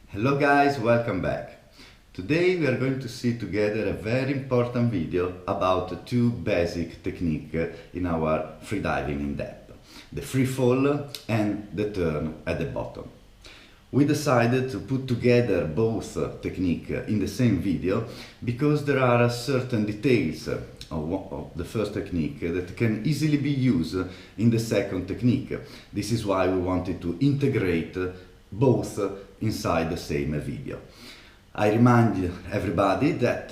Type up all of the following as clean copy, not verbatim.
Hello guys, welcome back. Today we are going to see together a very important video about two basic techniques in our freediving in depth. The free fall and the turn at the bottom. We decided to put together both techniques in the same video because there are certain details of the first technique that can easily be used in the second technique. This is why we wanted to integrate both inside the same video. I remind everybody that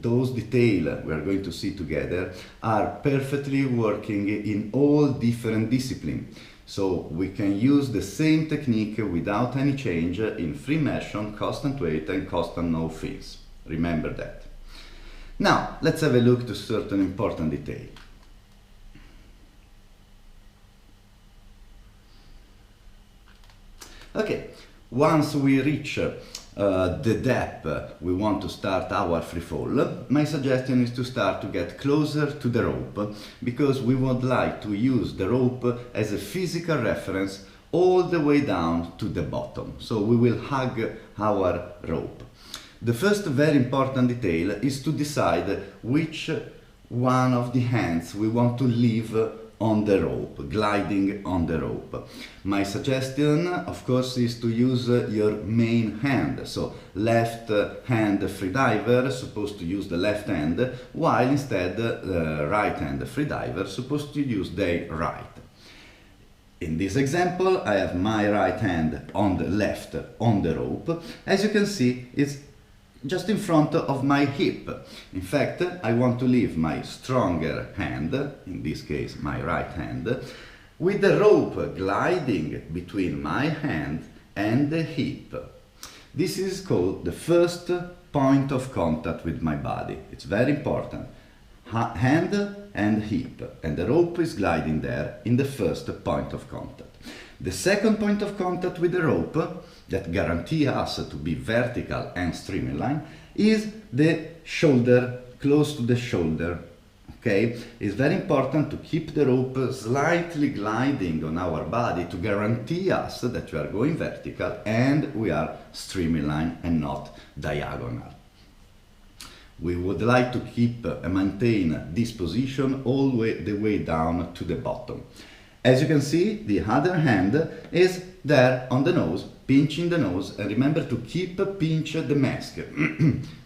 those details we are going to see together are perfectly working in all different disciplines. So we can use the same technique without any change in free immersion, constant weight and constant no fins. Remember that. Now let's have a look to certain important detail. Okay, once we reach the depth we want to start our free fall, my suggestion is to start to get closer to the rope, because we would like to use the rope as a physical reference all the way down to the bottom. So we will hug our rope. The first very important detail is to decide which one of the hands we want to leave on the rope, gliding on the rope. My suggestion, of course, is to use your main hand. So left hand freediver supposed to use the left hand, while instead right hand freediver supposed to use the right. In this example, I have my right hand on the left on the rope. As you can see, it's just in front of my hip. In fact, I want to leave my stronger hand, in this case my right hand, with the rope gliding between my hand and the hip. This is called the first point of contact with my body. It's very important. Hand and hip, and the rope is gliding there in the first point of contact. The second point of contact with the rope, that guarantee us to be vertical and streamline, is the shoulder, close to the shoulder. Okay? It's very important to keep the rope slightly gliding on our body to guarantee us that we are going vertical and we are streamline and not diagonal. We would like to keep and maintain this position all the way down to the bottom. As you can see, the other hand is there on the nose, pinching the nose, and remember to pinch the mask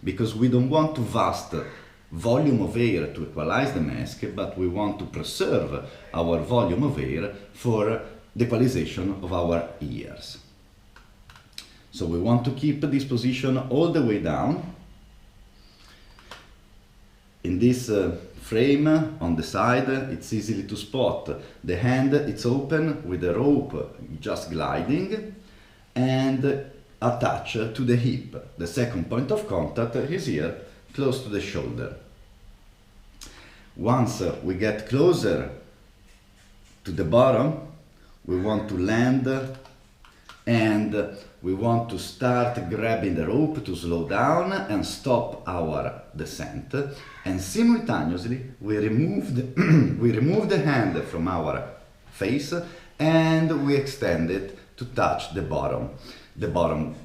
because we don't want to vast volume of air to equalize the mask, but we want to preserve our volume of air for the equalization of our ears. So we want to keep this position all the way down. In this frame on the side, it's easily to spot. The hand, it's open with the rope just gliding and attached to the hip. The second point of contact is here, close to the shoulder. Once we get closer to the bottom, we want to land and we want to start grabbing the rope to slow down and stop our descent, and simultaneously we remove the hand from our face and we extend it to touch the bottom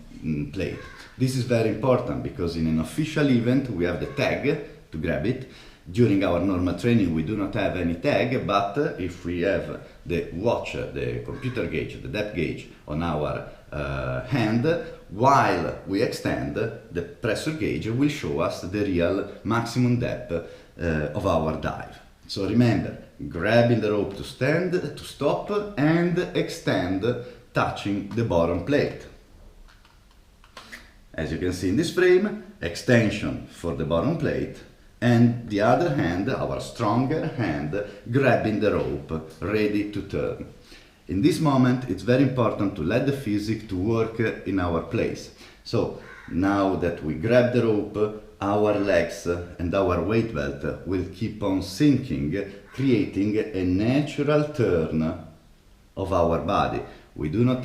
plate. This is very important because in an official event we have the tag to grab it. During our normal training we do not have any tag, but if we have the watch, the computer gauge, the depth gauge on our hand, while we extend, the pressure gauge will show us the real maximum depth of our dive. So remember, grabbing the rope to stand, to stop, and extend, touching the bottom plate. As you can see in this frame, extension for the bottom plate, and the other hand, our stronger hand, grabbing the rope, ready to turn. In this moment, it's very important to let the physics to work in our place. So now that we grab the rope, our legs and our weight belt will keep on sinking, creating a natural turn of our body. We do not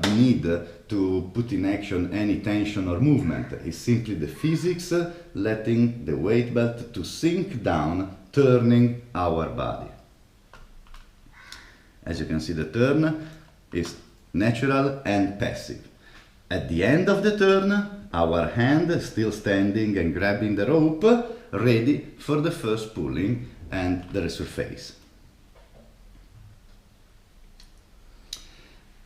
need to put in action any tension or movement. It's simply the physics letting the weight belt to sink down, turning our body. As you can see, the turn is natural and passive. At the end of the turn, our hand still standing and grabbing the rope, ready for the first pulling and the resurface.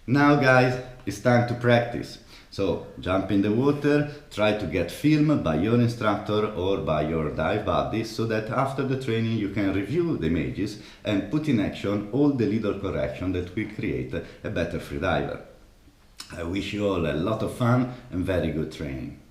Now guys, it's time to practice. So jump in the water, try to get filmed by your instructor or by your dive buddy so that after the training you can review the images and put in action all the little corrections that will create a better freediver. I wish you all a lot of fun and very good training.